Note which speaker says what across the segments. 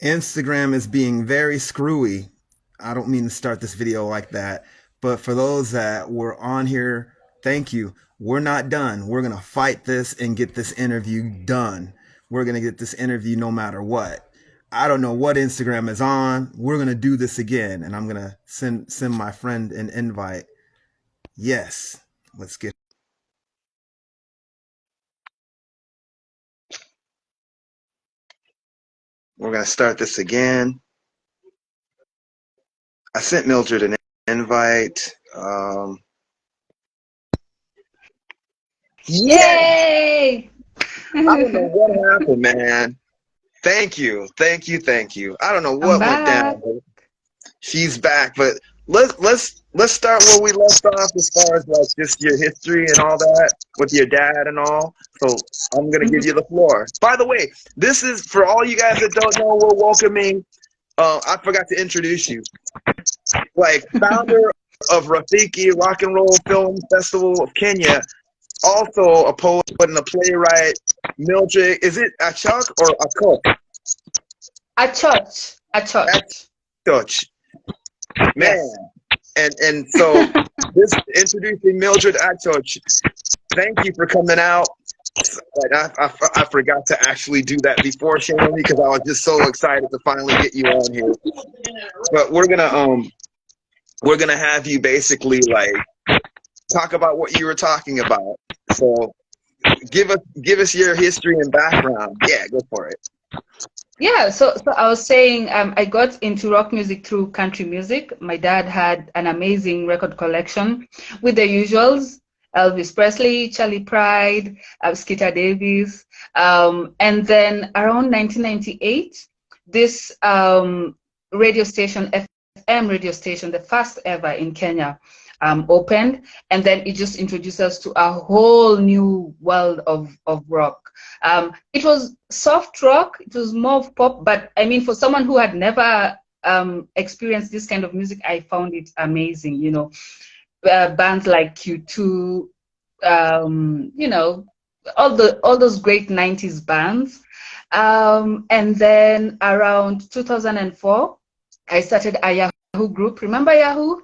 Speaker 1: Instagram is being very screwy. I don't mean to start this video like that, but for those that were on here, thank you. We're not done. We're going to fight this and get this interview done. We're going to get this interview no matter what. I don't know what Instagram is on. We're going to do this again, and I'm going to send my friend an invite. Yes. Let's get We're going to start this again. I sent Mildred an invite.
Speaker 2: Yay!
Speaker 1: I don't know what happened, man. Thank you. I don't know
Speaker 2: I'm
Speaker 1: what went
Speaker 2: back.
Speaker 1: down. She's back, but let's start where we left off as far as like just your history and all that with your dad and all. So I'm gonna give you the floor. By the way, this is for all you guys that don't know. We're welcoming. I forgot to introduce you. Like founder of Roffeke Rock and Roll Film Festival of Kenya, also a poet and a playwright. Mildred, is it Achoch or Achoch?
Speaker 2: Achoch.
Speaker 1: Achoch. Man.
Speaker 2: Yes.
Speaker 1: And so this introducing Mildred Achoch. Thank you for coming out. Like I forgot to actually do that before showing me because I was just so excited to finally get you on here. But we're gonna have you basically like talk about what you were talking about. So give us your history and background. Yeah, go for it.
Speaker 2: Yeah, so I was saying I got into rock music through country music. My dad had an amazing record collection with the usuals, Elvis Presley, Charlie Pride, Skeeter Davis. And then around 1998, this radio station, FM radio station, the first ever in Kenya, opened. And then it just introduced us to a whole new world of rock. It was soft rock, it was more of pop, but I mean, for someone who had never experienced this kind of music, I found it amazing. You know, bands like Q2, you know, all those great 90s bands. And then around 2004, I started a Yahoo group. Remember Yahoo?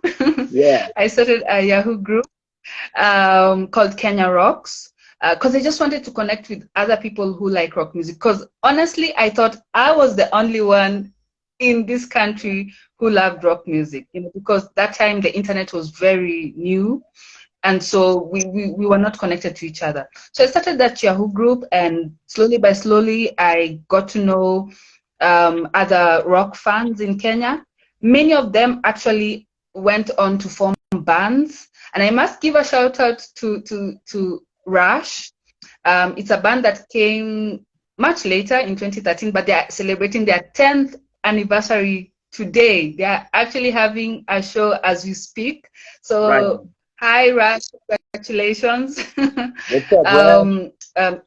Speaker 1: Yeah.
Speaker 2: I started a Yahoo group called Kenya Rocks because I just wanted to connect with other people who like rock music. Because honestly, I thought I was the only one in this country who loved rock music, you know, because that time the internet was very new. And so we were not connected to each other. So I started that Yahoo group, and slowly by slowly, I got to know other rock fans in Kenya. Many of them actually went on to form bands. And I must give a shout out to Rush. It's a band that came much later in 2013, but they are celebrating their 10th anniversary today. They are actually having a show as we speak. So,
Speaker 1: Right.
Speaker 2: hi, Rush, congratulations.
Speaker 1: What's up, Brad?
Speaker 2: um, um,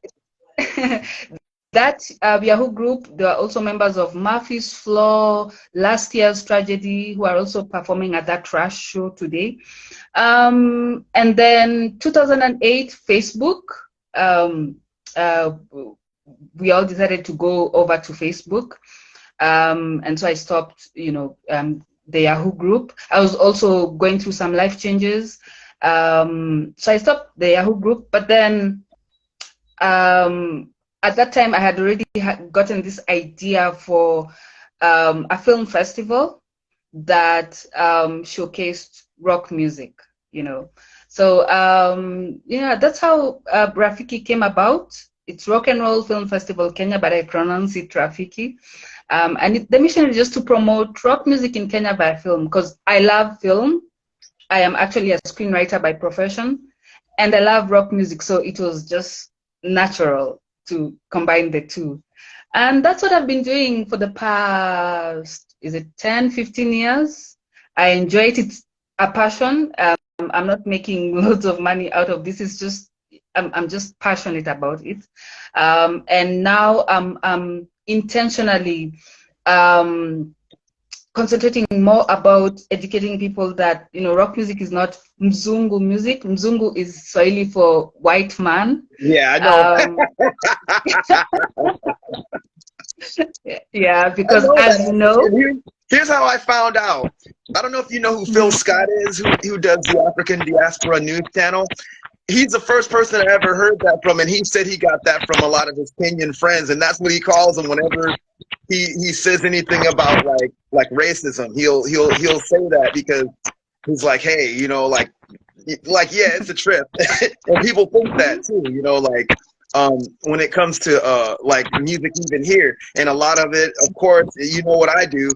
Speaker 2: that Yahoo group, there are also members of Murphy's Floor, Last Year's Tragedy, who are also performing at that Rush show today. And then 2008, Facebook, um, uh, we all decided to go over to Facebook. And so I stopped, you know, the Yahoo group. I was also going through some life changes. So I stopped the Yahoo group, but then at that time I had already gotten this idea for a film festival that showcased rock music, you know. So yeah, that's how Rafiki came about. It's Rock and Roll Film Festival Kenya, but I pronounce it Rafiki. And the mission is just to promote rock music in Kenya by film, because I love film. I am actually a screenwriter by profession, and I love rock music, so it was just natural to combine the two. And that's what I've been doing for the past, is it 10, 15 years? I enjoy it. It's a passion. I'm not making loads of money out of this. It's just, I'm just passionate about it. And now I'm intentionally concentrating more about educating people that, you know, rock music is not Mzungu music. Mzungu is Swahili for white man.
Speaker 1: Yeah, I know.
Speaker 2: Yeah,
Speaker 1: I
Speaker 2: because
Speaker 1: know
Speaker 2: as you
Speaker 1: that.
Speaker 2: know,
Speaker 1: And here's how I found out. I don't know if you know who Phil
Speaker 2: mhm,
Speaker 1: Scott is, who does the African Diaspora News Channel. He's the first person I ever heard that from, and he said he got that from a lot of his Kenyan friends, and that's what he calls them whenever he says anything about like racism. He'll say that because he's like, hey, yeah, it's a trip, and people think that
Speaker 2: mhm,
Speaker 1: too. When it comes to like music, even here, and a lot of it, of course, you know what I do.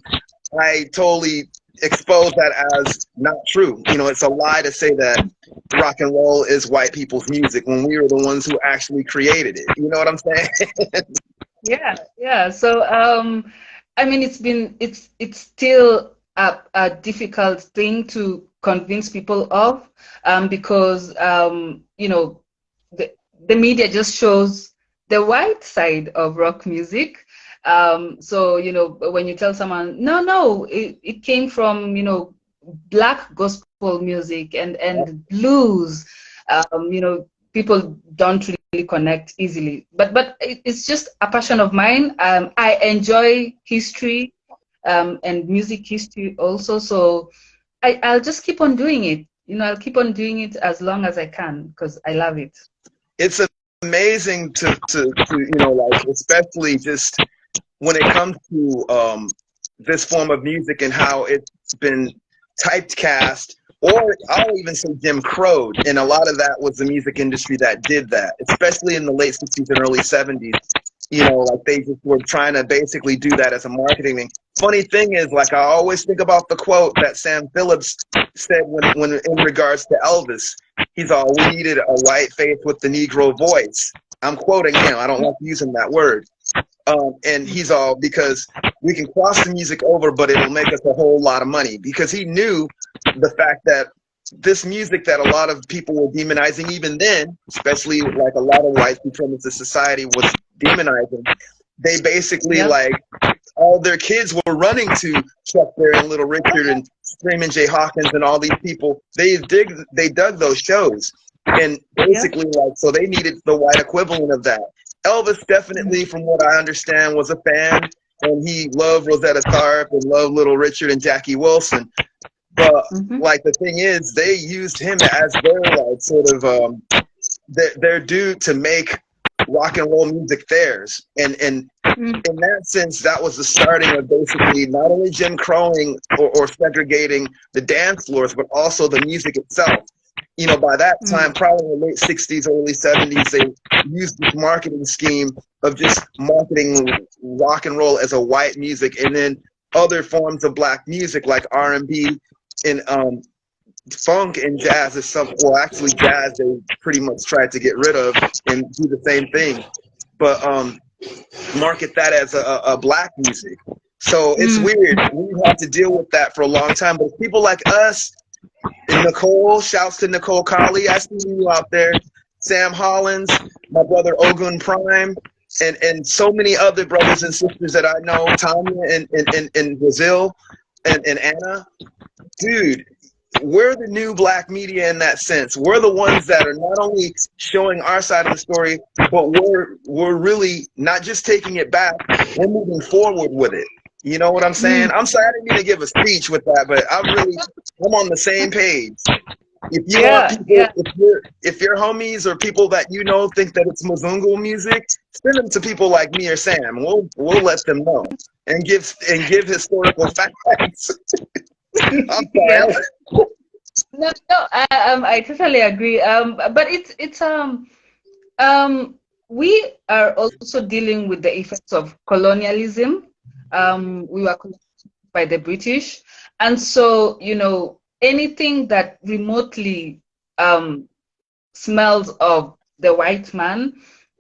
Speaker 1: I totally expose that as not true. It's a lie to say that rock and roll is white people's music when we were the ones who actually created it. You know what I'm saying?
Speaker 2: yeah, yeah. So I mean, it's still a difficult thing to convince people of, because the the media just shows the white side of rock music. So when you tell someone, no, it came from black gospel music and blues, people don't really connect easily. But it's just a passion of mine. I enjoy history, and music history also. So I'll just keep on doing it. I'll keep on doing it as long as I can because I love it.
Speaker 1: It's amazing to like, especially just when it comes to this form of music and how it's been typecast, or I'll even say Jim Crowed, and a lot of that was the music industry that did that, especially in the late 60s and early 70s. Like they just were trying to basically do that as a marketing thing. Funny thing is, like, I always think about the quote that Sam Phillips said when in regards to Elvis. He's all, we needed a white face with the Negro voice. I'm quoting him. I don't like using that word. And he's all, because we can cross the music over, but it'll make us a whole lot of money. Because he knew the fact that this music that a lot of people were demonizing even then, especially like a lot of white supremacist society was demonizing, they basically,
Speaker 2: Yep.
Speaker 1: like, all their kids were running to Chuck Berry and Little Richard and Screaming Jay Hawkins and all these people. They dug those shows, and
Speaker 2: Yep.
Speaker 1: basically, like, so they needed the white equivalent of that. Elvis definitely, from what I understand, was a fan, and he loved Rosetta Tharpe and loved Little Richard and Jackie Wilson. But
Speaker 2: Mm-hmm.
Speaker 1: like, the thing is, they used him as their, like, sort of their dude to make rock and roll music theirs, and
Speaker 2: Mm.
Speaker 1: in that sense, that was the starting of basically not only Jim Crowing or segregating the dance floors, but also the music itself. By that time,
Speaker 2: Mm.
Speaker 1: probably in the late 60s, early 70s, they used this marketing scheme of just marketing rock and roll as a white music, and then other forms of black music like R&B and funk and jazz is some. Well, actually, jazz they pretty much tried to get rid of and do the same thing, but market that as a black music. So it's
Speaker 2: Mm.
Speaker 1: weird. We had to deal with that for a long time. But people like us, and Nicole, shouts to Nicole Colley, I see you out there, Sam Hollins, my brother Ogun Prime, and so many other brothers and sisters that I know, Tanya in Brazil, and Anna. Dude, we're the new black media in that sense. We're the ones that are not only showing our side of the story, but we're really not just taking it back, we're moving forward with it. You know what I'm saying?
Speaker 2: Mm.
Speaker 1: I'm sorry I didn't mean to give a speech with that, but I'm on the same page. If you want
Speaker 2: Yeah,
Speaker 1: people,
Speaker 2: yeah,
Speaker 1: if your homies or people that think that it's Muzungu music, send them to people like me or Sam. We'll let them know and give historical facts. I'm
Speaker 2: yeah.
Speaker 1: sorry.
Speaker 2: No, I totally agree. But um, we are also dealing with the effects of colonialism. We were colonized by the British, and so anything that remotely um smells of the white man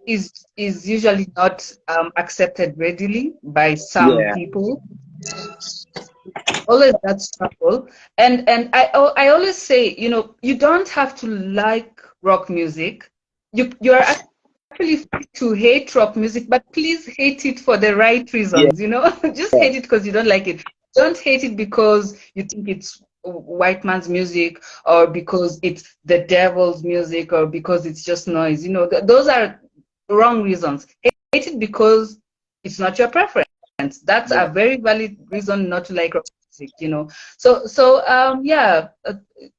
Speaker 2: is usually not accepted readily by some
Speaker 1: Yeah.
Speaker 2: people. Always that struggle, and I always say, you don't have to like rock music. You're actually free to hate rock music, but please hate it for the right
Speaker 1: Yeah.
Speaker 2: reasons. Just hate it because you don't like it. Don't hate it because you think it's white man's music, or because it's the devil's music, or because it's just noise. Those are wrong reasons. Hate it because it's not your preference. bands. That's a very valid reason not to like rock music, you know. So yeah,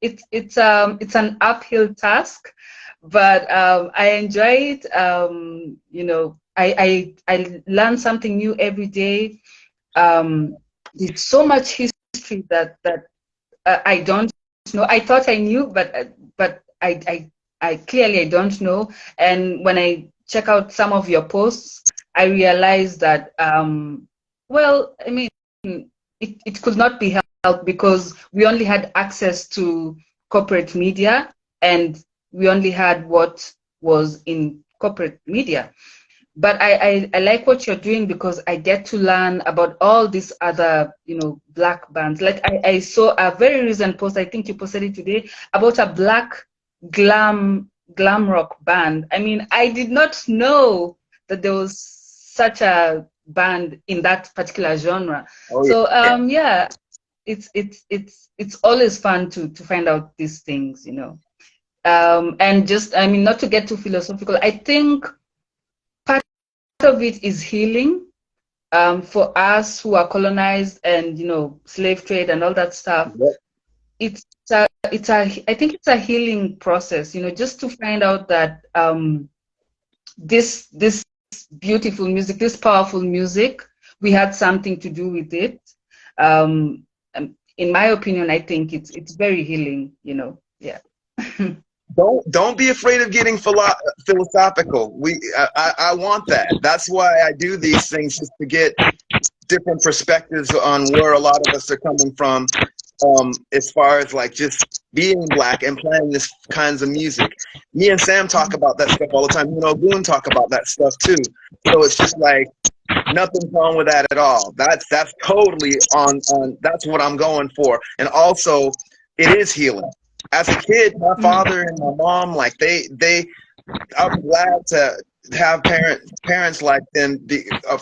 Speaker 2: it's an uphill task, but I enjoy it. You know, I learn something new every day. There's so much history that I don't know. I thought I knew, but I clearly I don't know. And when I check out some of your posts, I realize that well, I mean, it could not be helped because we only had access to corporate media, and we only had what was in corporate media. But I like what you're doing because I get to learn about all these other, you know, black bands. Like I saw a very recent post, I think you posted it today, about a black glam rock band. I mean, I did not know that there was such a band in that particular genre.
Speaker 1: Oh
Speaker 2: So
Speaker 1: yeah.
Speaker 2: yeah, it's always fun to find out these things, you know. And just, I mean, not to get too philosophical, I think of it is healing for us who are colonized and, you know, slave trade and all that stuff.
Speaker 1: Yep.
Speaker 2: I think it's a healing process, you know, just to find out that this beautiful music, this powerful music, we had something to do with it. In my opinion, I think it's very healing, you know. Yeah.
Speaker 1: Don't be afraid of getting philosophical. I want that. That's why I do these things, just to get different perspectives on where a lot of us are coming from, as far as like just being black and playing this kinds of music. Me and Sam talk about that stuff all the time. You know, Boone talk about that stuff too. So it's just like nothing's wrong with that at all. That's totally on. That's what I'm going for. And also, it is healing. As a kid, my father and my mom, like I'm glad to have parents like them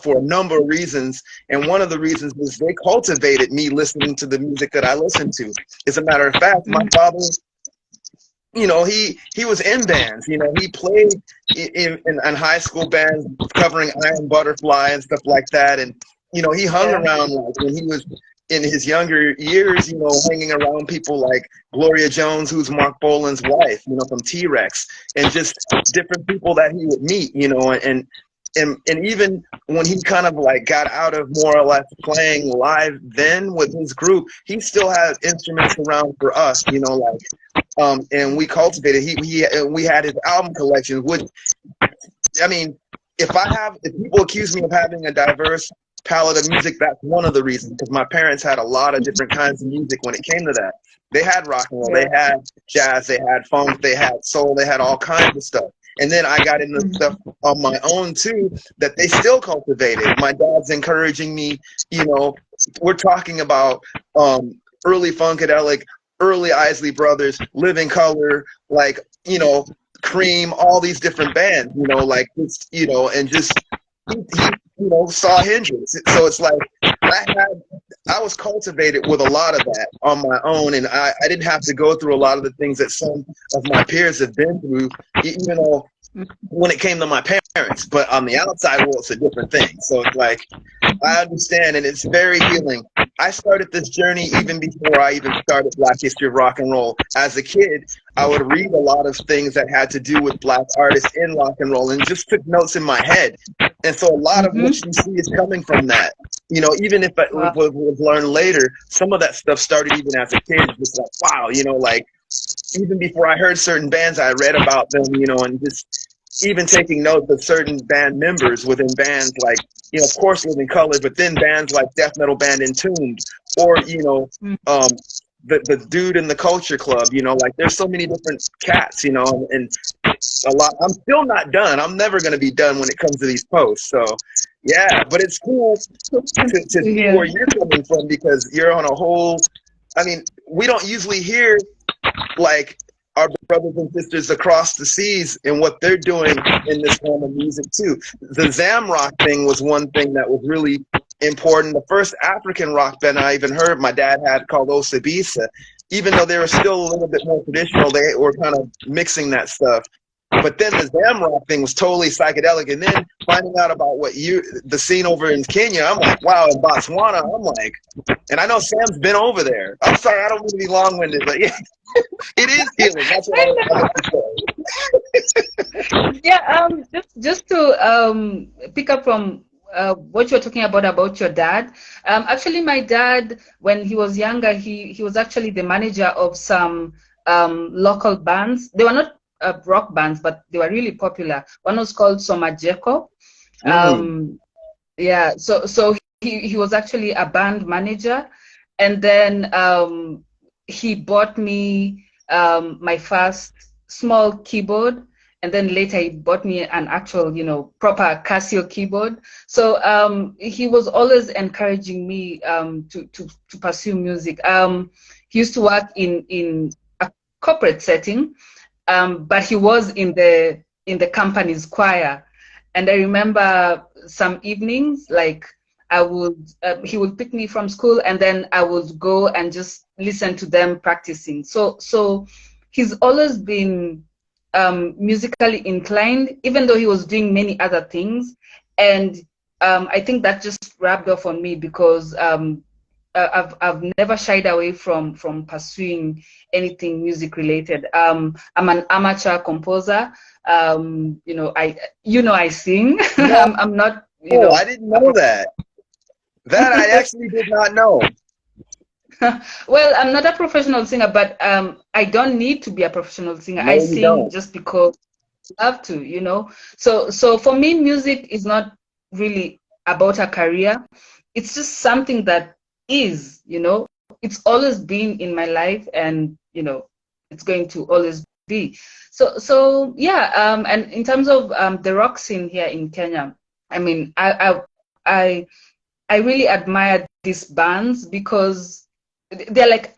Speaker 1: for a number of reasons. And one of the reasons is they cultivated me listening to the music that I listened to. As a matter of fact, my father, you know, he was in bands. You know, he played in high school bands covering Iron Butterfly and stuff like that. And, you know, he hung around, like, when he was in his younger years, you know, hanging around people like Gloria Jones, who's Mark Bolan's wife, you know, from T-Rex, and just different people that he would meet, you know, and even when he kind of like got out of more or less playing live then with his group, he still had instruments around for us, you know, like, and we cultivated, we had his album collection, which, I mean, if people accuse me of having a diverse palette of music, that's one of the reasons, because my parents had a lot of different kinds of music when it came to that. They had rock and roll, they had jazz, they had funk, they had soul, they had all kinds of stuff. And then I got into stuff on my own too that they still cultivated. My dad's encouraging me, you know, we're talking about early Funkadelic, early Isley Brothers, Living Color, like, you know, Cream, all these different bands, you know, like, you know, and just he you know, saw Hendrix. So it's like I was cultivated with a lot of that on my own, and I didn't have to go through a lot of the things that some of my peers have been through, even though when it came to my parents. But on the outside world, it's a different thing. So it's like, I understand, and it's very healing. I started this journey even before I even started Black History of Rock and Roll. As a kid, I would read a lot of things that had to do with black artists in rock and roll and just took notes in my head. And so a lot of what you see is coming from that. You know, even if it was learned later, some of that stuff started even as a kid. Just like, wow, you know, like, even before I heard certain bands, I read about them, you know, and just even taking notes of certain band members within bands like, you know, of course, Living Color, but then bands like death metal band Entombed, or, you know, the dude in the Culture Club, you know, like, there's so many different cats, you know, and a lot. I'm still not done. I'm never going to be done when it comes to these posts. So, yeah, but it's cool to see where you're coming from, because you're on a whole, I mean, we don't usually hear, like, our brothers and sisters across the seas and what they're doing in this form of music too. The Zamrock thing was one thing that was really important. The first African rock band I even heard my dad had called Osabisa, even though they were still a little bit more traditional, they were kind of mixing that stuff. But then the Zamrock thing was totally psychedelic. And then finding out about the scene over in Kenya, I'm like, wow, in Botswana, I'm like, and I know Sam's been over there. I'm sorry, I don't mean to be long-winded, but yeah, it is healing. That's what I like to
Speaker 2: say. Yeah, just to pick up from what you're talking about your dad. Actually, my dad, when he was younger, he was actually the manager of some local bands. They were not rock bands, but they were really popular. One was called Somajeko. Yeah, so he was actually a band manager, and then he bought me my first small keyboard, and then later he bought me an actual, proper Casio keyboard. So he was always encouraging me to pursue music. He used to work in a corporate setting, but he was in the company's choir. And I remember some evenings, like he would pick me from school, and then I would go and just listen to them practicing. So he's always been musically inclined, even though he was doing many other things. And I think that just rubbed off on me, because I've never shied away from pursuing anything music related. I'm an amateur composer. I sing.
Speaker 1: No.
Speaker 2: I'm not.
Speaker 1: I didn't know that. That I actually did not know.
Speaker 2: Well, I'm not a professional singer, but I don't need to be a professional singer.
Speaker 1: No,
Speaker 2: I sing just because I love to. So for me, music is not really about a career. It's just something that is, it's always been in my life, and it's going to always be. So yeah. And in terms of the rock scene here in Kenya, I mean, I really admire these bands, because they're like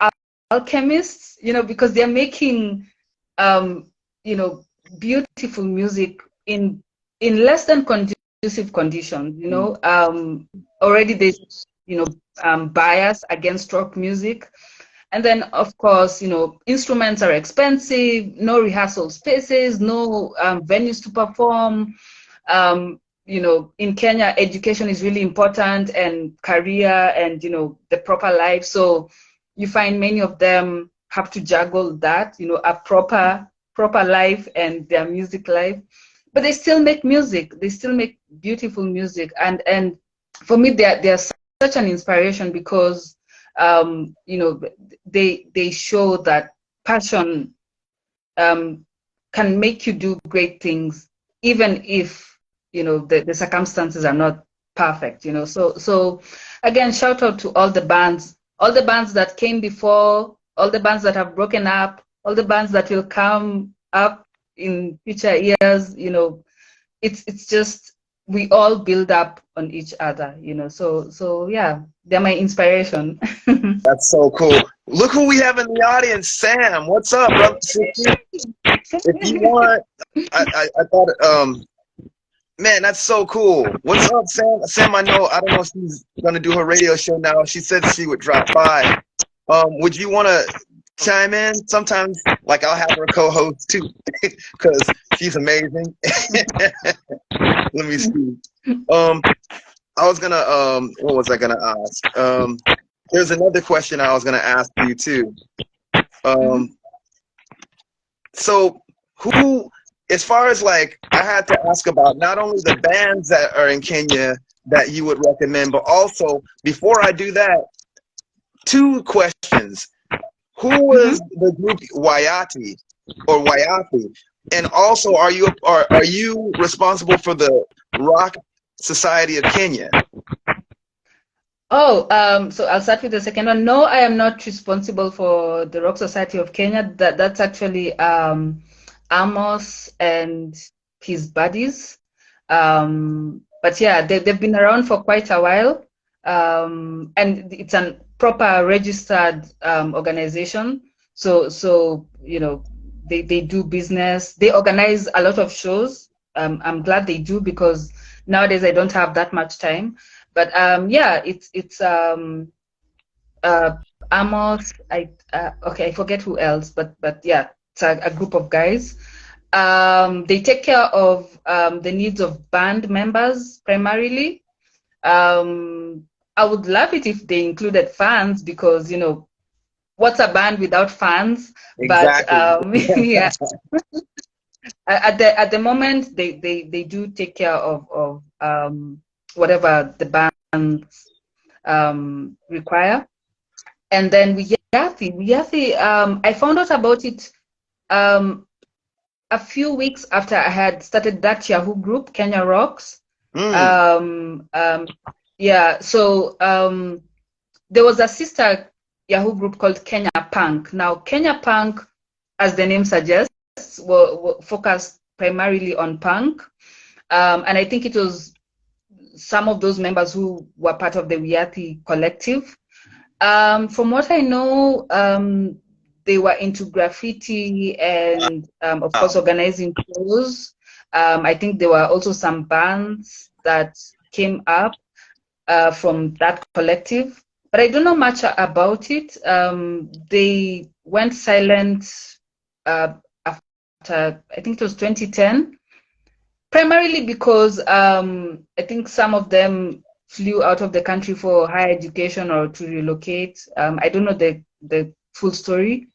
Speaker 2: alchemists, because they're making beautiful music in less than conducive conditions. Already there's bias against rock music. And then, of course, instruments are expensive, no rehearsal spaces, no venues to perform. In Kenya, education is really important, and career, and, the proper life. So you find many of them have to juggle that, a proper life and their music life. But they still make music. They still make beautiful music. And for me, they're such an inspiration, because, they show that passion can make you do great things, even if the circumstances are not perfect. So again, shout out to all the bands that came before, all the bands that have broken up, all the bands that will come up in future years. It's just, we all build up on each other. So yeah, they're my inspiration.
Speaker 1: That's so cool. Look who we have in the audience, Sam. What's up, brother? If you want, I thought, man, that's so cool. What's up, Sam? Sam, I don't know if she's gonna do her radio show now. She said she would drop by. Would you want to chime in? Sometimes, like, I'll have her co-host too, because she's amazing. Let me see. I was gonna, what was I gonna ask? There's another question I was gonna ask you too. So who, as far as, like, I had to ask about not only the bands that are in Kenya that you would recommend, but also, before I do that, 2 questions. Who was the group Wayati or Wayati? And also, are you responsible for the Rock Society of Kenya?
Speaker 2: Oh, so I'll start with the second one. No, I am not responsible for the Rock Society of Kenya. That's actually Amos and his buddies. But yeah, they've been around for quite a while. And it's a proper registered organization. So they do business. They organize a lot of shows. I'm glad they do, because nowadays I don't have that much time. But yeah, it's Amos. I forget who else, but yeah, it's a group of guys. They take care of the needs of band members primarily. I would love it if they included fans because, what's a band without fans? But
Speaker 1: Exactly.
Speaker 2: yeah, at the moment they do take care of whatever the bands require. And then Wiyathi, I found out about it um, a few weeks after I had started that Yahoo group, Kenya Rocks.
Speaker 1: Mm.
Speaker 2: Um, um, yeah, so there was a sister Yahoo group called Kenya Punk. Now, Kenya Punk, as the name suggests, were focused primarily on punk. And I think it was some of those members who were part of the Wiyathi collective. From what I know, they were into graffiti and, of course,
Speaker 1: Wow.
Speaker 2: organizing shows. I think there were also some bands that came up from that collective, but I don't know much about it. They went silent after, I think it was 2010, primarily because I think some of them flew out of the country for higher education or to relocate. I don't know the full story,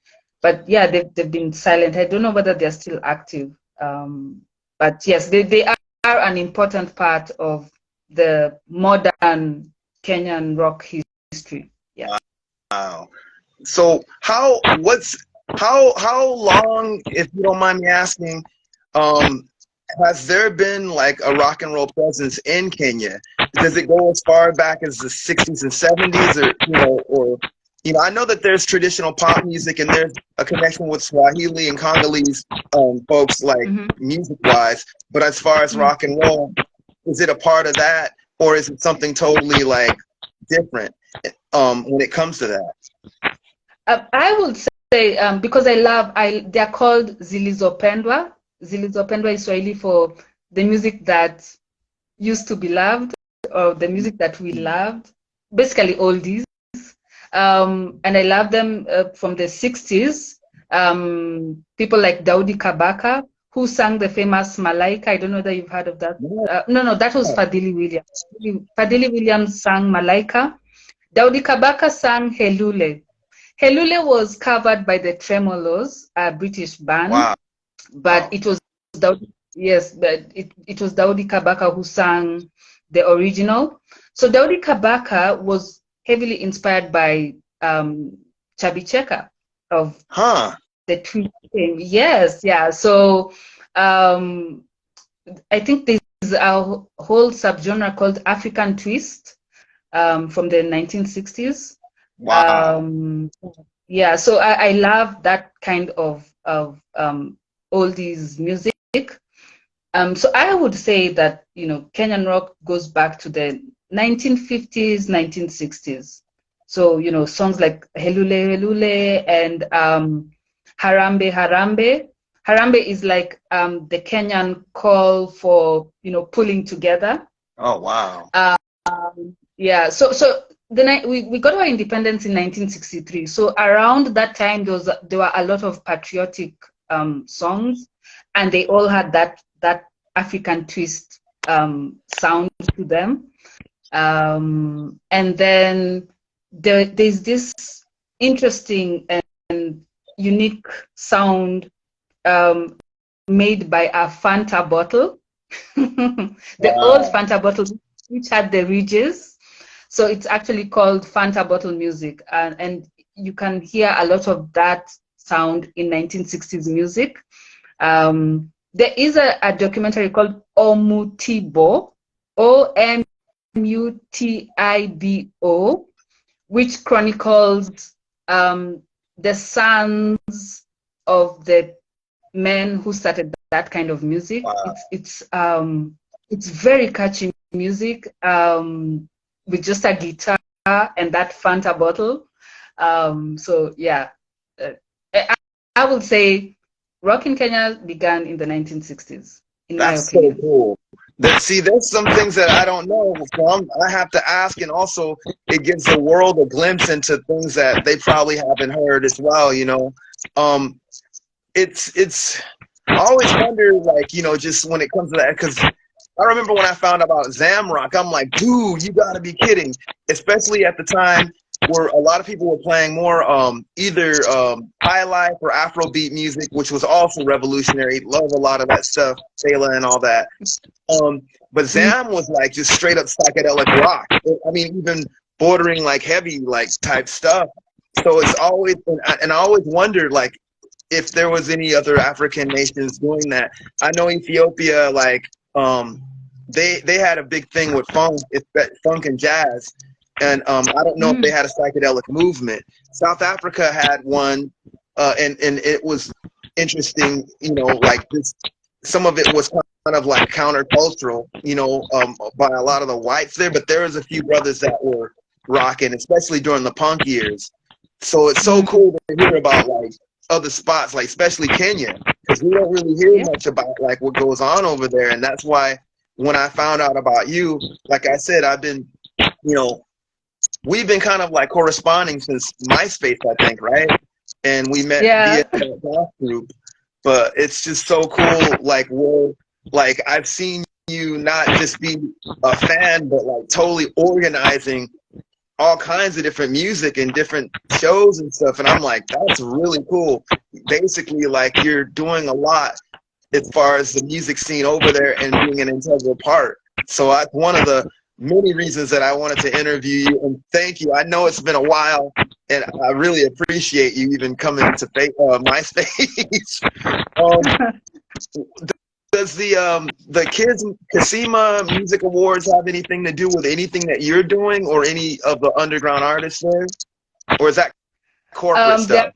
Speaker 2: but yeah, they've been silent. I don't know whether they're still active. But yes, they are an important part of the modern Kenyan rock history. Yeah.
Speaker 1: Wow. So how long, if you don't mind me asking, um, has there been like a rock and roll presence in Kenya? Does it go as far back as the 60s and 70s, or I know that there's traditional pop music and there's a connection with Swahili and Congolese folks like
Speaker 2: Mhm.
Speaker 1: music wise, but as far as
Speaker 2: Mm.
Speaker 1: rock and roll, is it a part of that, or is it something totally like different when it comes to that?
Speaker 2: I would say because they're called Zilizopendwa. Zilizopendwa is Swahili for the music that used to be loved or the music that we loved, basically oldies. And I love them from the 60s. People like Daudi Kabaka, who sang the famous Malaika. I don't know that you've heard of that.
Speaker 1: Yeah.
Speaker 2: No, that was Fadili Williams. Fadili Williams sang Malaika. Daudi Kabaka sang Helule. Helule was covered by the Tremolos, a British band,
Speaker 1: Wow.
Speaker 2: but it was it was Daudi Kabaka who sang the original. So Daudi Kabaka was heavily inspired by Chabi Cheka of
Speaker 1: Huh.
Speaker 2: the Tweet thing. Yes, yeah. So um, I think there's a whole subgenre called African twist from the 1960s.
Speaker 1: Wow.
Speaker 2: Yeah, so I love that kind of oldies music. So I would say that Kenyan rock goes back to the 1950s, 1960s. So songs like Helule Helule and Harambe Harambe. Harambe is like the Kenyan call for pulling together.
Speaker 1: Oh, wow.
Speaker 2: Yeah, so we got our independence in 1963. So around that time, there were a lot of patriotic songs, and they all had that African twist sound to them. And then there's this interesting and unique sound made by a Fanta bottle, the old
Speaker 1: Wow.
Speaker 2: Fanta bottle, which had the ridges. So it's actually called Fanta bottle music, and you can hear a lot of that sound in 1960s music. There is a documentary called Omutibo, Omutibo, which chronicles the sons of the men who started that kind of music.
Speaker 1: Wow.
Speaker 2: It's very catchy music with just a guitar and that Fanta bottle. So yeah, I, I would say rock in Kenya began in the 1960s, in my
Speaker 1: That's so
Speaker 2: opinion.
Speaker 1: cool. See, there's some things that I don't know, so I have to ask, and also it gives the world a glimpse into things that they probably haven't heard as well. Um, it's I always wonder, like, you know, just when it comes to that, because I remember when I found out about Zamrock, I'm like, dude, you gotta be kidding. Especially at the time where a lot of people were playing more either high life or Afrobeat music, which was also revolutionary. Love a lot of that stuff, Taylor and all that. Um, but Zam was like just straight up psychedelic rock. I mean, even bordering like heavy like type stuff. So it's always, and I always wondered like if there was any other African nations doing that. I know Ethiopia, like they had a big thing with funk, it's that funk and jazz, and I don't know if they had a psychedelic movement. South Africa had one, and it was interesting. You know, like this, some of it was kind of like countercultural. You know, by a lot of the whites there, but there was a few brothers that were rocking, especially during the punk years. So it's so cool to hear about like other spots, like especially Kenya, because we don't really hear much about like what goes on over there, and that's why when I found out about you, like I said, I've been, you know, we've been kind of like corresponding since MySpace, I think, right? And we met via that golf group, but it's just so cool. Like like I've seen you not just be a fan, but like totally organizing all kinds of different music and different shows and stuff, and I'm like, that's really cool. Basically, like you're doing a lot as far as the music scene over there and being an integral part. So that's one of the many reasons that I wanted to interview you, and thank you. I know it's been a while, and I really appreciate you even coming to MySpace. Does the Kids Kasima Music Awards have anything to do with anything that you're doing or any of the underground artists there? Or is that corporate stuff?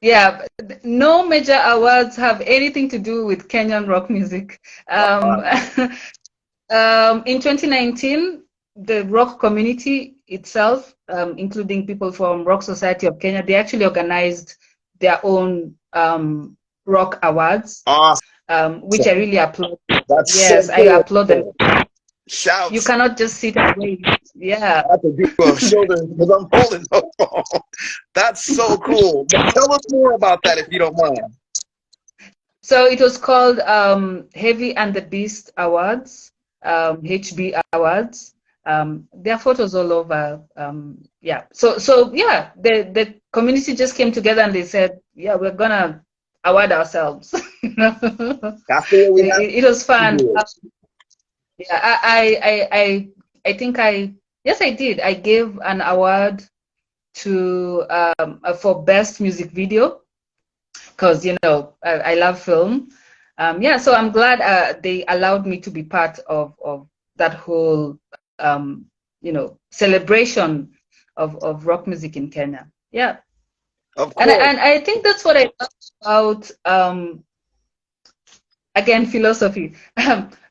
Speaker 2: Yeah, no major awards have anything to do with Kenyan rock music. In 2019, the rock community itself, including people from Rock Society of Kenya, they actually organized their own rock awards.
Speaker 1: Awesome.
Speaker 2: Which I really applaud.
Speaker 1: That's
Speaker 2: yes,
Speaker 1: so cool.
Speaker 2: I applaud them.
Speaker 1: Shouts.
Speaker 2: You cannot just sit and wait. Yeah.
Speaker 1: I have to do a shoulder because I'm holding the phone. That's so cool. But tell us more about that if you don't mind.
Speaker 2: So it was called Heavy and the Beast Awards, HB Awards. There are photos all over. Yeah. So yeah, the community just came together and they said, yeah, we're gonna award ourselves.
Speaker 1: That's the way we have
Speaker 2: it was fun. Yeah, I think yes, I did. I gave an award to for best music video because you know I love film. Yeah, so I'm glad they allowed me to be part of that whole you know celebration of rock music in Kenya. Yeah,
Speaker 1: of course.
Speaker 2: And I think that's what I love about again philosophy.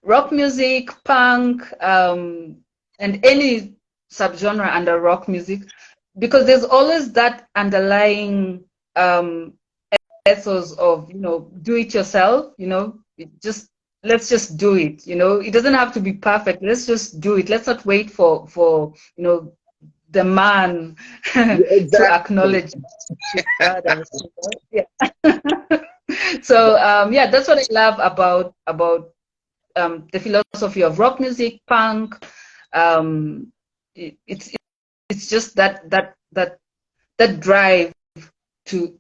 Speaker 2: Rock music, punk, and any subgenre under rock music, because there's always that underlying ethos of, you know, do it yourself, you know, let's just do it, you know, it doesn't have to be perfect, let's just do it, let's not wait for you know, the man to acknowledge it. Yeah. So yeah, that's what I love about the philosophy of rock music, punk. It's just that drive to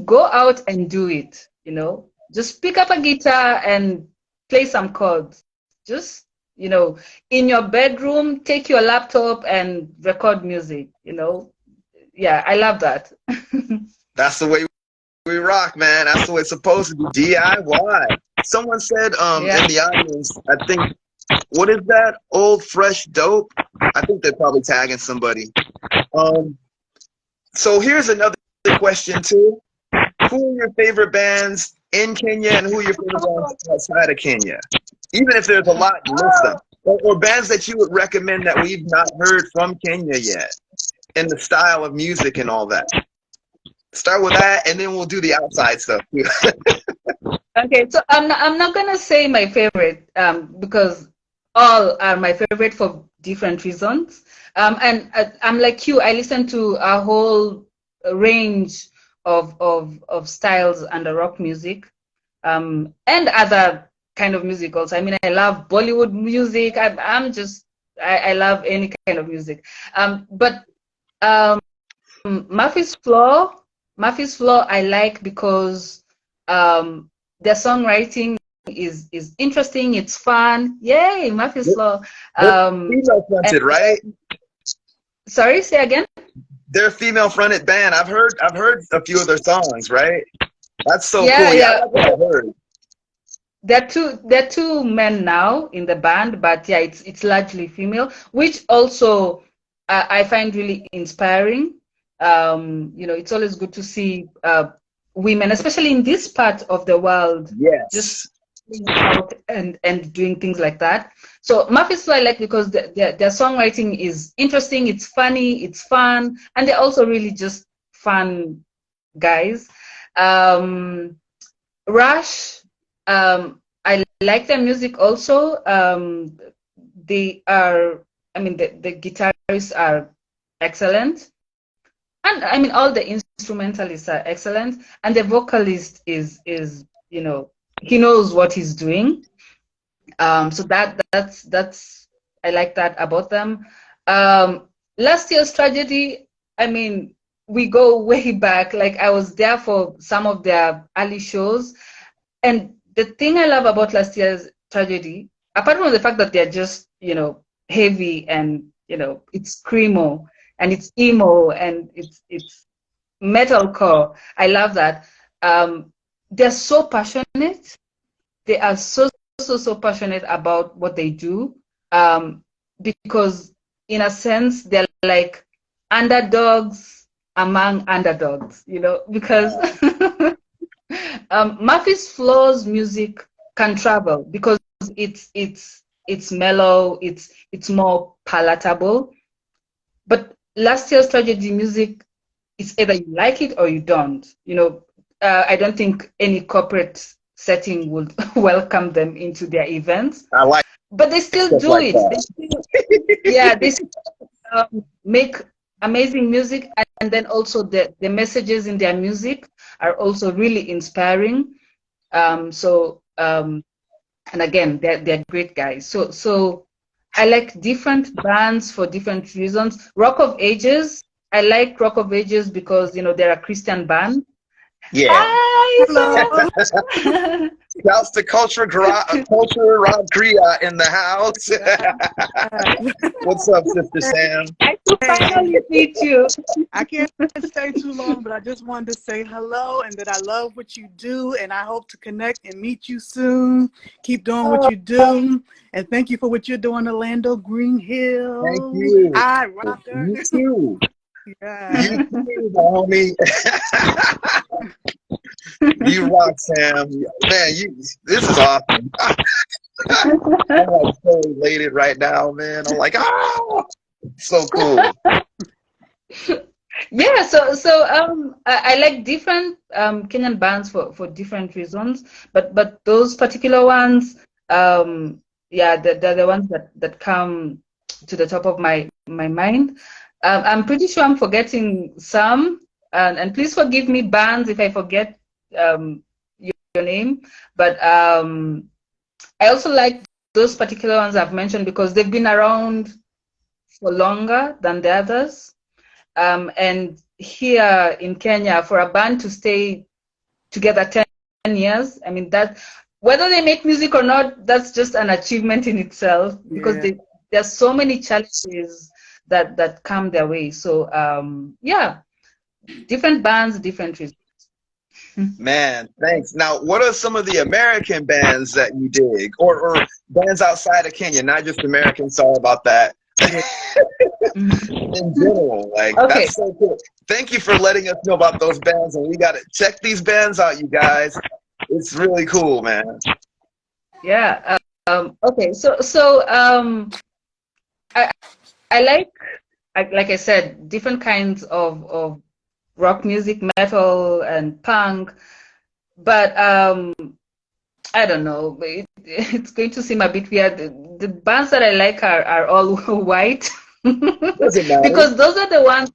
Speaker 2: go out and do it. You know, just pick up a guitar and play some chords. Just, you know, in your bedroom, take your laptop and record music. You know, yeah, I love that.
Speaker 1: That's the way we rock, man. That's the way it's supposed to be. DIY. Someone said in the audience, I think, what is that? Old Fresh Dope? I think they're probably tagging somebody. So here's another question too. Who are your favorite bands in Kenya and who are your favorite bands outside of Kenya? Even if there's a lot, list them. Or bands that you would recommend that we've not heard from Kenya yet, and the style of music and all that. Start with that, and then we'll do the outside stuff.
Speaker 2: Okay, so I'm not gonna say my favorite because all are my favorite for different reasons. And I'm like you, I listen to a whole range of styles under rock music, and other kind of music also. I mean, I love Bollywood music. I love any kind of music. But Murphy's Floor, I like because their songwriting is interesting. It's fun. Yay, Murphy's Floor.
Speaker 1: They're female fronted, right?
Speaker 2: Sorry, say again.
Speaker 1: They're a female fronted band. I've heard a few of their songs, right? That's so
Speaker 2: Yeah,
Speaker 1: cool.
Speaker 2: yeah.
Speaker 1: That's what I heard.
Speaker 2: There are two men now in the band, but yeah, it's largely female, which also I find really inspiring. It's always good to see women, especially in this part of the world, just
Speaker 1: Yes.
Speaker 2: going out and doing things like that. So Murphy's Law I like because their songwriting is interesting, it's funny, it's fun, and they're also really just fun guys. Rush, I like their music also. They are, I mean, the guitarists are excellent. And I mean, all the instrumentalists are excellent. And the vocalist is he knows what he's doing. So that's I like that about them. Last year's tragedy, I mean, we go way back. Like I was there for some of their early shows. And the thing I love about last year's tragedy, apart from the fact that they're just, heavy and, it's screamo and it's emo and it's metalcore. I love that. They're so passionate. They are so passionate about what they do. Because in a sense, they're like underdogs among underdogs, because Murphy's Flaw's music can travel because it's mellow, it's more palatable. But last year's tragedy music, it's either you like it or you don't. I don't think any corporate setting would welcome them into their events.
Speaker 1: I like
Speaker 2: But they still do
Speaker 1: like
Speaker 2: it. They still make amazing music, and then also the messages in their music are also really inspiring. And again, they're great guys. So I like different bands for different reasons. Rock of Ages, I like Rock of Ages because they're a Christian band.
Speaker 1: Yeah.
Speaker 2: Hi,
Speaker 1: Shouts to Culture Rob Kriya in the house. What's up, Sister Sam?
Speaker 2: I can finally meet you.
Speaker 3: I can't stay too long, but I just wanted to say hello and that I love what you do, and I hope to connect and meet you soon. Keep doing what you do, and thank you for what you're doing, Orlando Green Hill.
Speaker 1: Thank you.
Speaker 3: Hi, Rocker.
Speaker 1: You too.
Speaker 3: Yeah.
Speaker 1: You too, homie. You rock, Sam. Man, this is awesome. I'm like so elated right now, man. I'm like, so cool.
Speaker 2: Yeah, so I like different Kenyan bands for different reasons, but those particular ones, they're the ones that come to the top of my mind. I'm pretty sure I'm forgetting some, and please forgive me, bands, if I forget your name. But I also like those particular ones I've mentioned because they've been around for longer than the others. And here in Kenya, for a band to stay together 10 years, I mean, that whether they make music or not, that's just an achievement in itself because there's so many challenges that come their way. So different bands, different reasons.
Speaker 1: Man, thanks. Now, what are some of the American bands that you dig, or bands outside of Kenya, not just American? Sorry about that. In general, that's so cool. Thank you for letting us know about those bands, and we got to check these bands out, you guys. It's really cool, man.
Speaker 2: Yeah. Okay. So I like I said, different kinds of rock music, metal and punk, but I don't know. It's going to seem a bit weird. The bands that I like are all white.
Speaker 1: Doesn't matter.
Speaker 2: Because those are the ones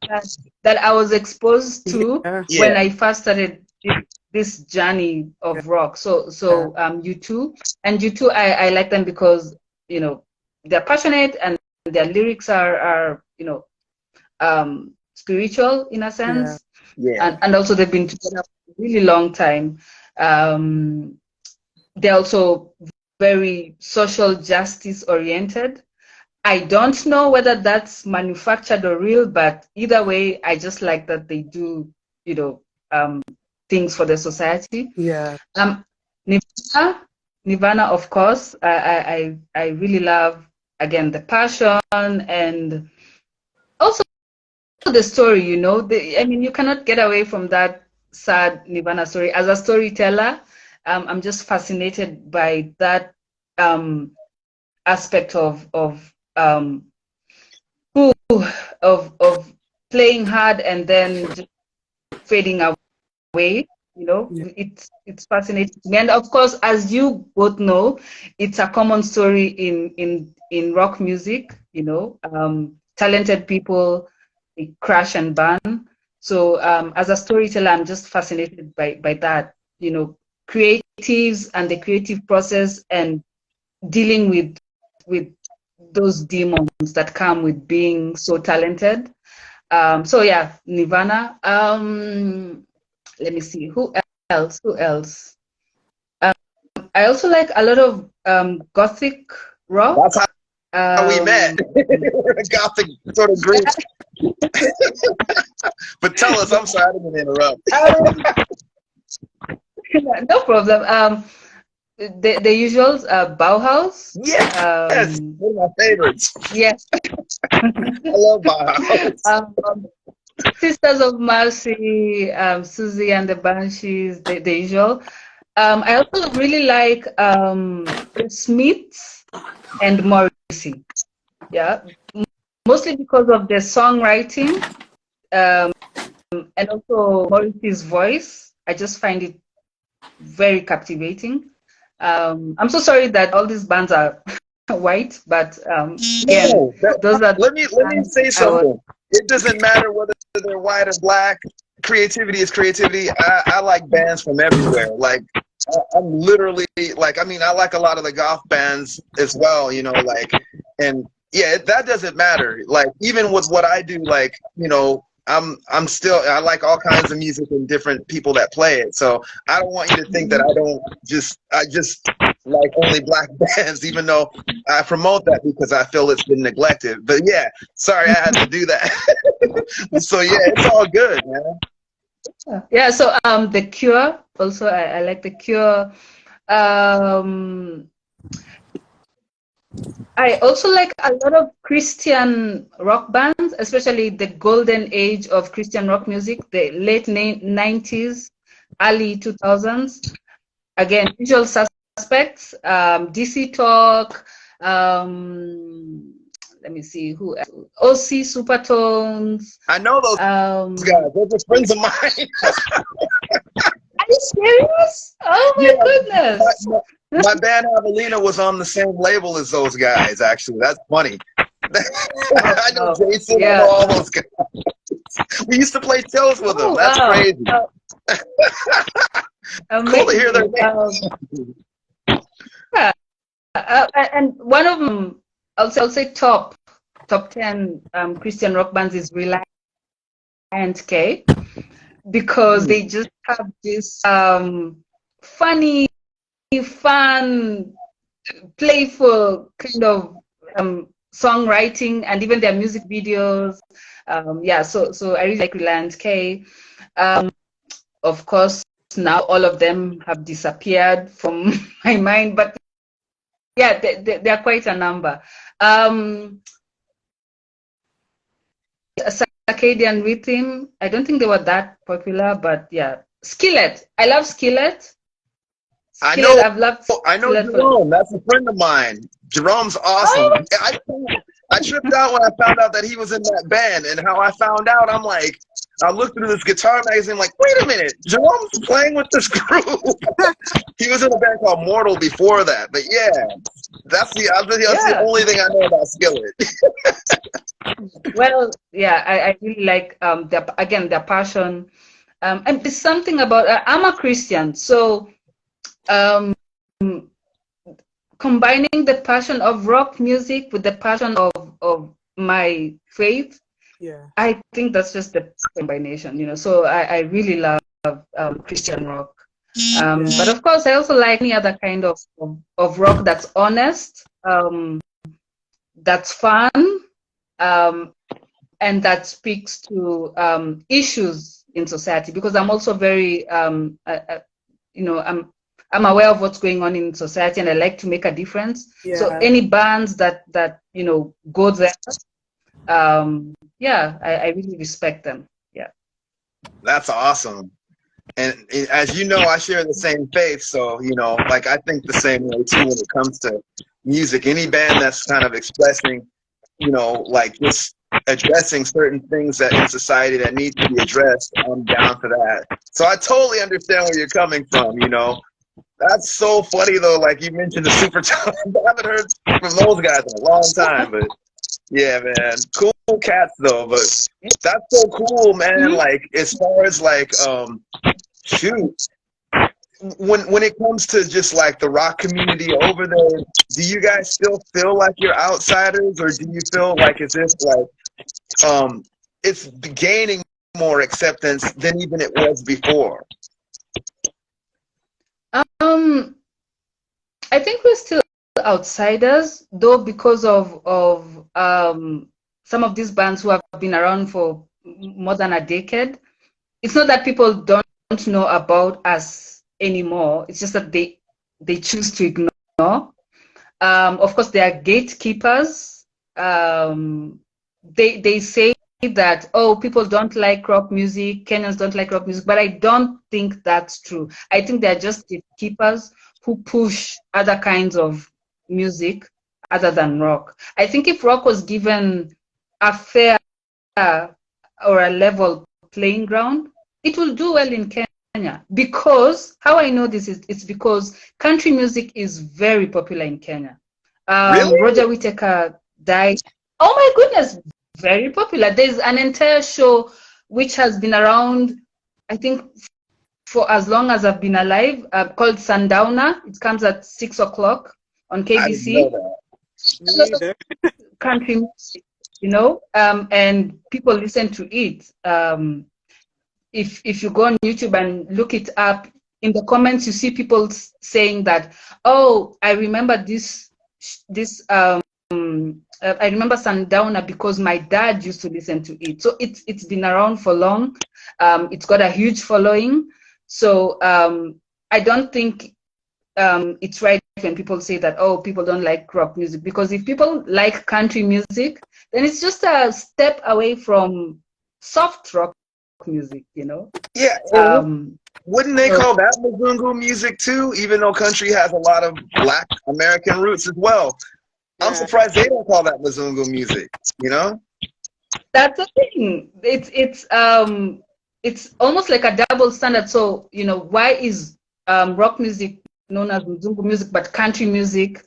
Speaker 2: that I was exposed to
Speaker 3: Yeah.
Speaker 2: when I first started this journey of rock. So U2 and U2, I like them because, you know, they're passionate and their lyrics are spiritual in a sense.
Speaker 1: Yeah.
Speaker 2: And also they've been together for a really long time. They're also very social justice oriented. I don't know whether that's manufactured or real, but either way, I just like that they do, you know, things for the society.
Speaker 3: Yeah.
Speaker 2: Nirvana, of course, I really love, again, the passion and also the story, you know. I mean, you cannot get away from that sad Nirvana story. As a storyteller, I'm just fascinated by that aspect of playing hard and then just fading away. You know, it's fascinating to me. And of course, as you both know, it's a common story in rock music. You know, talented people, they crash and burn. So as a storyteller, I'm just fascinated by that. You know, creatives and the creative process and dealing with those demons that come with being so talented. So yeah, Nirvana. Let me see, who else? I also like a lot of gothic rock.
Speaker 1: That's how we met. We're a gothic sort of group. But tell us, I'm sorry, I didn't interrupt.
Speaker 2: No problem. The usuals, Bauhaus.
Speaker 1: Yes, one of my favorites.
Speaker 2: Yes.
Speaker 1: I love Bauhaus.
Speaker 2: Sisters of Mercy, Susie and the Banshees, the usual. I also really like the Smiths and Morrissey. Yeah, mostly because of the songwriting and also Morrissey's voice. I just find it very captivating. I'm so sorry that all these bands are white, but again, those are.
Speaker 1: Let me say something. It doesn't matter whether they're white or black. Creativity is creativity. I like bands from everywhere. Like I'm literally like, I mean, I like a lot of the goth bands as well. You know, like, and yeah, that doesn't matter. Like even with what I do, like, you know, I'm still, I like all kinds of music and different people that play it. So I don't want you to think that I just like only black bands, even though I promote that because I feel it's been neglected. But yeah, sorry, I had to do that. So yeah, it's all good, man.
Speaker 2: Yeah, so The Cure, also I like The Cure. I also like a lot of Christian rock bands, especially the golden age of Christian rock music, the late 90s, early 2000s. Again, Usual Suspects, DC Talk, let me see, who else? OC Supertones.
Speaker 1: I know those guys. Those are friends of mine.
Speaker 2: Are you serious? Oh my goodness.
Speaker 1: My band Avelina was on the same label as those guys, actually. That's funny. I know Jason and all those guys. We used to play shows with them. That's crazy. Cool to hear their names.
Speaker 2: And one of them, I'll say top 10 Christian rock bands is Reliant K, because they just have this funny, fun, playful kind of songwriting, and even their music videos. So I really like Reliant K. Of course, now all of them have disappeared from my mind, but yeah, they are quite a number. Circadian Rhythm, I don't think they were that popular, but yeah. Skillet, I love Skillet.
Speaker 1: I know
Speaker 2: Skillet
Speaker 1: Jerome. That's a friend of mine. Jerome's awesome. I tripped out when I found out that he was in that band, and how I found out, I'm like, I looked through this guitar magazine, like, wait a minute, Jerome's playing with this group. He was in a band called Mortal before that, but yeah, that's the
Speaker 2: Yeah.
Speaker 1: only thing I know about Skillet.
Speaker 2: Well, yeah, I really like their passion. And there's something about I'm a Christian, so um, combining the passion of rock music with the passion of my faith,
Speaker 3: Yeah.
Speaker 2: I think that's just the combination, you know. So I really love Christian rock. But of course, I also like any other kind of rock that's honest, that's fun, um, and that speaks to issues in society. Because I'm also very, you know, I'm aware of what's going on in society, and I like to make a difference. So
Speaker 3: Yeah.
Speaker 2: any bands that you know go there, yeah, I really respect them. Yeah.
Speaker 1: That's awesome. And as you know, I share the same faith, so you know, like I think the same way too when it comes to music. Any band that's kind of expressing, you know, like just addressing certain things that in society that need to be addressed, I'm down for that. So I totally understand where you're coming from. You know, that's so funny though. Like you mentioned the Super Talent. I haven't heard from those guys in a long time, but yeah, man, cool cats though. But that's so cool, man. Like as far as like shoot, when it comes to just like the rock community over there, do you guys still feel like you're outsiders, or do you feel like as if like it's gaining more acceptance than even it was before?
Speaker 2: I think we're still outsiders, though, because of some of these bands who have been around for more than a decade. It's not that people don't know about us anymore. It's just that they choose to ignore. Of course, they are gatekeepers. They say that, oh, people don't like rock music, Kenyans don't like rock music, but I don't think that's true. I think they're just gatekeepers who push other kinds of music other than rock. I think if rock was given a fair or a level playing ground, it will do well in Kenya. Because how I know this is it's because country music is very popular in Kenya.
Speaker 1: Really?
Speaker 2: Roger Whittaker died. Oh my goodness, very popular. There's an entire show which has been around, I think, for as long as I've been alive, called Sundowner. It comes at 6 o'clock on
Speaker 1: I didn't know
Speaker 2: KBC.
Speaker 1: that.
Speaker 2: Country music, you know, and people listen to it. If you go on YouTube and look it up, in the comments you see people saying that, oh, I remember I remember Sundowner because my dad used to listen to it. So it's been around for long. It's got a huge following. So I don't think it's right when people say that, oh, people don't like rock music, because if people like country music, then it's just a step away from soft rock music, you know.
Speaker 1: Yeah. Wouldn't they call that Mzungu music too, even though country has a lot of Black American roots as well? I'm surprised they don't call that Mzungu music, you know?
Speaker 2: That's the thing. It's almost like a double standard. So, you know, why is rock music known as Mzungu music, but country music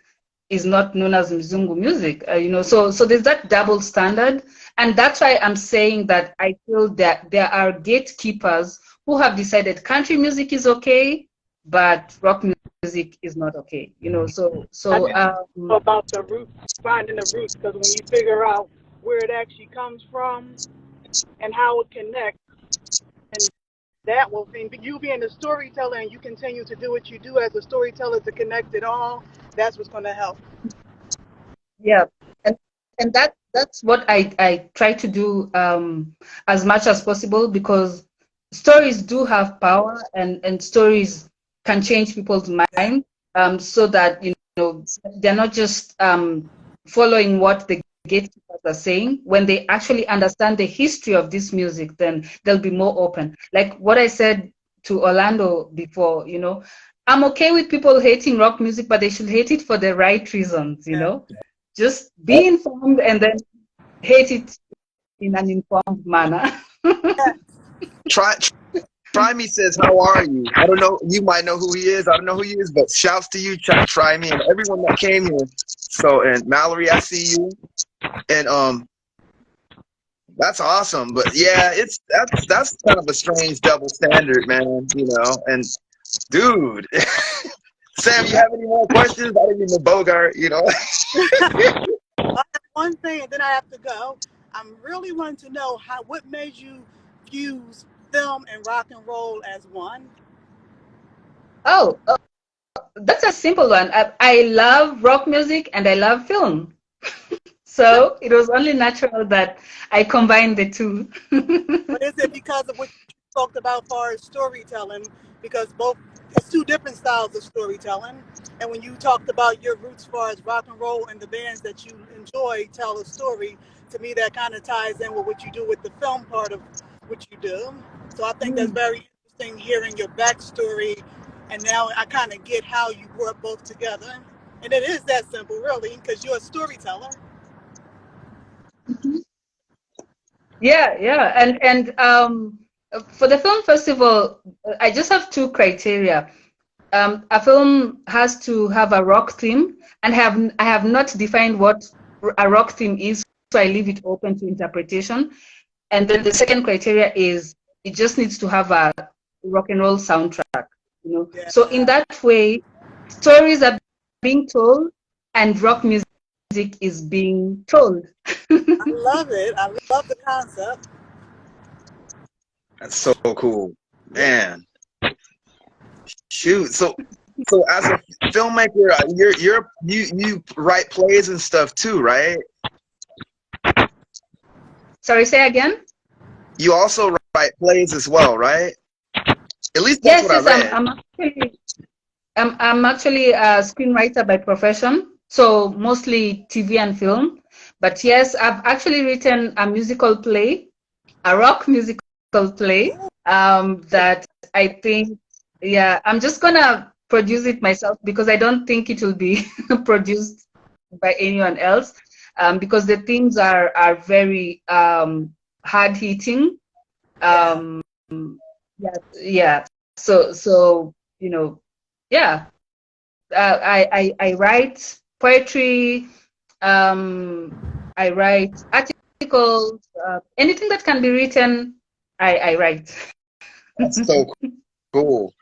Speaker 2: is not known as Mzungu music? You know, so there's that double standard. And that's why I'm saying that I feel that there are gatekeepers who have decided country music is okay, but rock music is not okay. You know, so
Speaker 3: about the roots, finding the roots, because when you figure out where it actually comes from and how it connects, and that will think you being a storyteller and you continue to do what you do as a storyteller to connect it all, that's what's going to help.
Speaker 2: Yeah, and that's what I try to do as much as possible, because stories do have power, and stories can change people's mind, so that, you know, they're not just following what the gatekeepers are saying. When they actually understand the history of this music, then they'll be more open. Like what I said to Orlando before, you know, I'm okay with people hating rock music, but they should hate it for the right reasons, you know. Just be informed and then hate it in an informed manner.
Speaker 1: Try Me says, how are you? I don't know. You might know who he is. I don't know who he is, but shouts to you, Try Me, and everyone that came here. So, and Mallory, I see you. And that's awesome. But yeah, that's kind of a strange double standard, man. You know. And dude, Sam, you have any more questions? I didn't even Bogart. You know.
Speaker 3: One thing, and then I have to go. I'm really wanting to know what made you fuse film and rock and roll as one.
Speaker 2: Oh, that's a simple one. I love rock music and I love film. So it was only natural that I combined the two.
Speaker 3: But is it because of what you talked about as far as storytelling? Because it's two different styles of storytelling. And when you talked about your roots as far as rock and roll and the bands that you enjoy tell a story, to me that kind of ties in with what you do with the film part of what you do. So I think that's very interesting hearing your backstory. And now I kind of get how you work both together. And it is that simple, really, because you're a storyteller.
Speaker 2: Yeah. And for the film festival, I just have two criteria. A film has to have a rock theme, and I have not defined what a rock theme is, so I leave it open to interpretation. And then the second criteria is it just needs to have a rock and roll soundtrack. You know, so in that way, stories are being told, and rock music is being told.
Speaker 3: I love it. I love the concept.
Speaker 1: That's so cool, man. Shoot, so as a filmmaker, you write plays and stuff too, right?
Speaker 2: Sorry, say again.
Speaker 1: You also write plays as well, right? At least that's what I read.
Speaker 2: I'm actually a screenwriter by profession, so mostly TV and film. But yes, I've actually written a musical play, a rock musical play, that I think, I'm just gonna produce it myself because I don't think it will be produced by anyone else, because the themes are very hard hitting. So you know, I write poetry. I write articles. Anything that can be written, I write.
Speaker 1: That's so cool.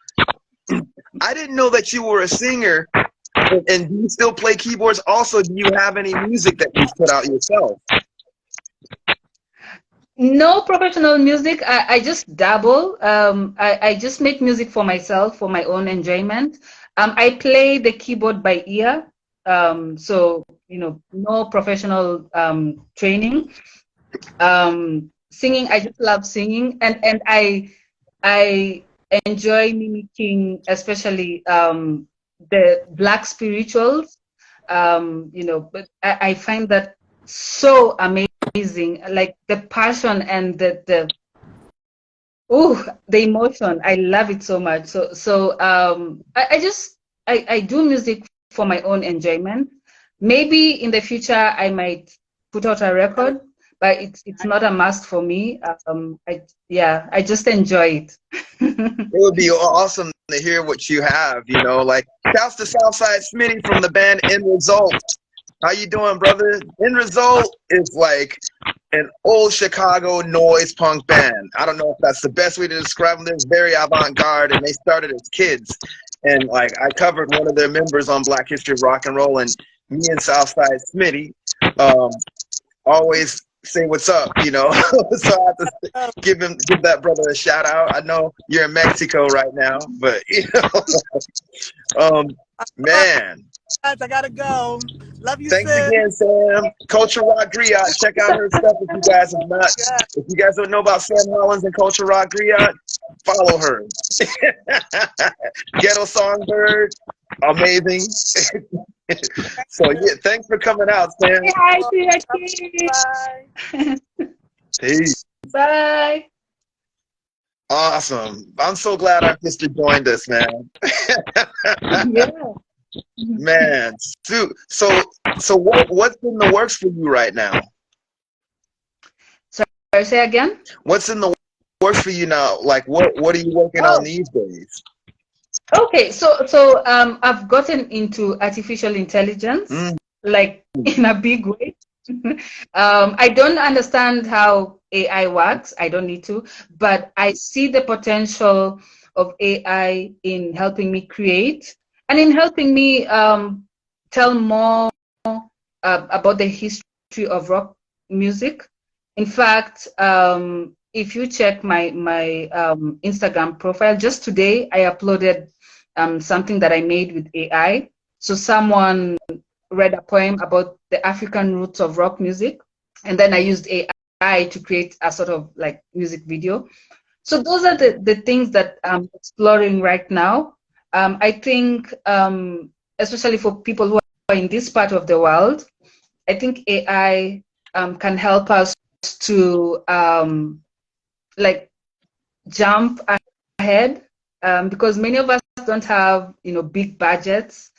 Speaker 1: I didn't know that you were a singer. And do you still play keyboards? Also, do you have any music that you've put out yourself?
Speaker 2: No professional music. I just dabble. I just make music for myself, for my own enjoyment. I play the keyboard by ear. So, no professional training. Singing, I just love singing. And I enjoy mimicking, especially the Black spirituals. But I find that so amazing, like the passion and the emotion. I love it so much. So I do music for my own enjoyment. Maybe in the future I might put out a record, but it's not a must for me. I just enjoy it.
Speaker 1: It would be awesome to hear what you have, like shouts to Southside Smitty from the band End Result. How you doing, brother? End Result is like an old Chicago noise punk band. I don't know if that's the best way to describe them. They're very avant-garde, and they started as kids. And like I covered one of their members on Black History of Rock and Roll, and me and Southside Smitty always say what's up, So I have to give that brother a shout out. I know you're in Mexico right now, but man.
Speaker 3: Guys, I gotta go. Love you.
Speaker 1: Thanks
Speaker 3: sis.
Speaker 1: again, Sam. Culture Rock Griot. Check out her stuff if you guys have not. If you guys don't know about Sam Hollins and Culture Rock Griot, follow her. Ghetto Songbird, amazing. So yeah, thanks for coming out, Sam.
Speaker 3: Bye.
Speaker 1: Peace.
Speaker 2: Bye.
Speaker 1: Awesome. I'm so glad our sister joined us, man.
Speaker 2: Yeah.
Speaker 1: Man, so what's in the works for you right now?
Speaker 2: Sorry, say again?
Speaker 1: What's in the works works for you now? Like, what are you working on these days?
Speaker 2: Okay, I've gotten into artificial intelligence,
Speaker 1: Mm.
Speaker 2: like in a big way. I don't understand how AI works. I don't need to, but I see the potential of AI in helping me create and in helping me tell more about the history of rock music. In fact, if you check my Instagram profile, just today I uploaded something that I made with AI. So someone read a poem about the African roots of rock music, and then I used AI to create a sort of like music video. So those are the things that I'm exploring right now. I think, especially for people who are in this part of the world, I think AI can help us to like jump ahead, because many of us don't have, big budgets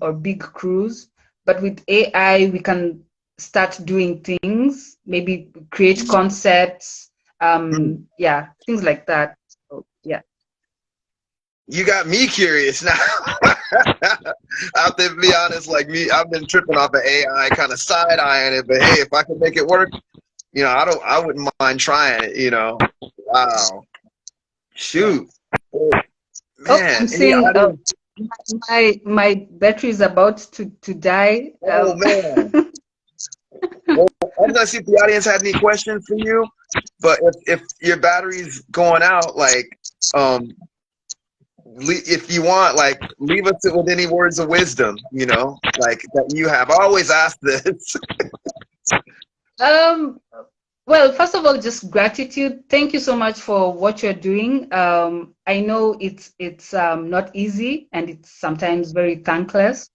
Speaker 2: or big crews, but with AI we can start doing things, maybe create concepts, yeah, things like that. So, yeah.
Speaker 1: You got me curious now. I have to be honest, like me, I've been tripping off of AI, kind of side eyeing it, but hey, if I can make it work, I wouldn't mind trying it, Wow. Shoot. Oh,
Speaker 2: Oh,
Speaker 1: man.
Speaker 2: I'm seeing my battery is about to die.
Speaker 1: Oh man. Well, I'm gonna see if the audience had any questions for you. But if your battery's going out, like if you want, like, leave us with any words of wisdom, like that you have. I always ask this.
Speaker 2: Well, first of all, just gratitude. Thank you so much for what you're doing. I know it's not easy and it's sometimes very thankless,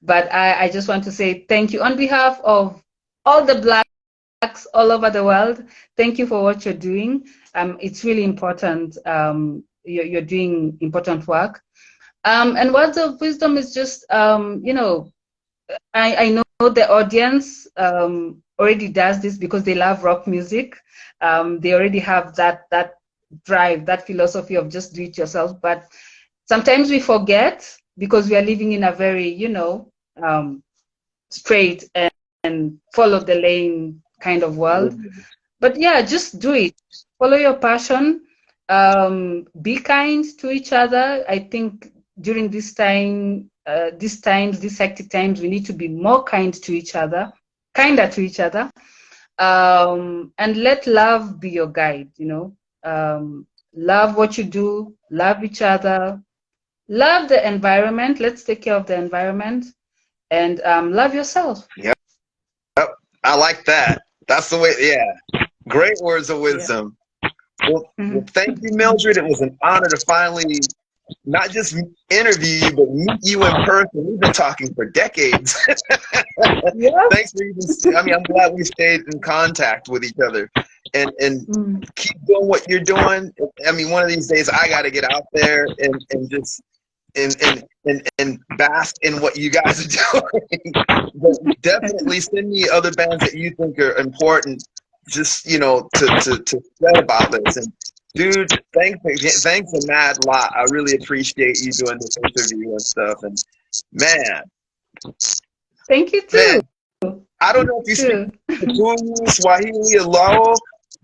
Speaker 2: but I just want to say thank you on behalf of all the Blacks all over the world. Thank you for what you're doing. It's really important. You're doing important work. And words of wisdom is just, I know the audience already does this because they love rock music. They already have that drive, that philosophy of just do it yourself. But sometimes we forget because we are living in a very, straight and follow the lane kind of world. But yeah, just do it. Follow your passion. Be kind to each other. I think during this time, these hectic times, we need to be more kind to each other, kinder to each other, and let love be your guide. Love what you do, love each other, love the environment. Let's take care of the environment, and love yourself.
Speaker 1: Yep. I like that. That's the way. Yeah. Great words of wisdom. Yeah. Well, thank you, Mildred. It was an honor to finally not just interview you, but meet you in person. We've been talking for decades. Yeah. Thanks for even. I'm glad we stayed in contact with each other, and keep doing what you're doing. One of these days I got to get out there and just and bask in what you guys are doing. But definitely send me other bands that you think are important, just to spread about this. And dude, thanks a mad lot. I really appreciate you doing this interview and stuff. And man,
Speaker 2: thank you too.
Speaker 1: Man, I don't know if you speak Kikuyu, Swahili, or Lao.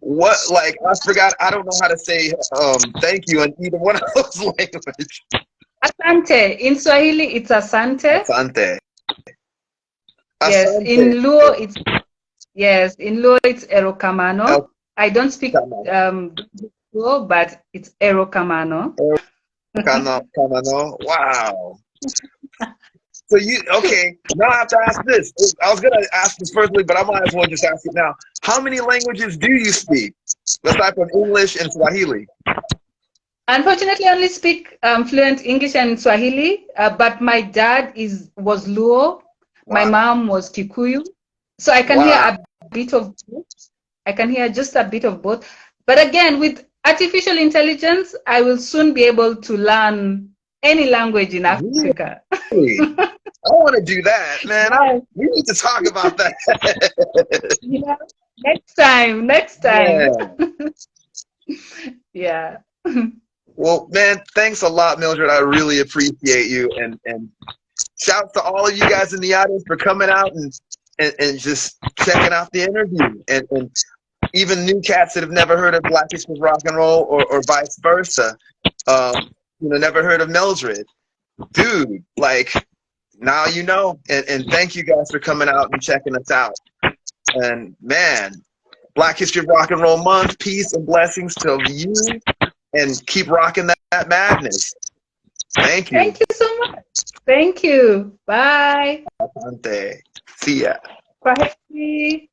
Speaker 1: What, like, I forgot. I don't know how to say thank you in either one of those languages.
Speaker 2: Asante. In Swahili, it's asante.
Speaker 1: Asante.
Speaker 2: Yes. Asante. In Luo, it's erokamano. I don't speak Luo, but it's erokamano.
Speaker 1: Erokamano. Wow. So now I have to ask this. I was gonna ask this firstly, but I might as well just ask it now. How many languages do you speak, aside from English and Swahili?
Speaker 2: Unfortunately, I only speak fluent English and Swahili, but my dad was Luo. Wow. My mom was Kikuyu. So I can hear a bit of both. I can hear just a bit of both. But again, with artificial intelligence, I will soon be able to learn any language in Africa.
Speaker 1: Really? I want to do that, man. Yes. We need to talk about that.
Speaker 2: Yeah. Next time.
Speaker 1: Yeah.
Speaker 2: Yeah.
Speaker 1: Well, man, thanks a lot, Mildred. I really appreciate you, and shouts to all of you guys in the audience for coming out and just checking out the interview, and even new cats that have never heard of Black History of Rock and Roll, or vice versa. Never heard of Mildred. Dude, like, now you know. And thank you guys for coming out and checking us out. And man, Black History of Rock and Roll Month, peace and blessings to you, and keep rocking that madness. Thank you.
Speaker 2: Thank you so much. Thank you. Bye.
Speaker 1: Asante. See ya.
Speaker 2: Bye.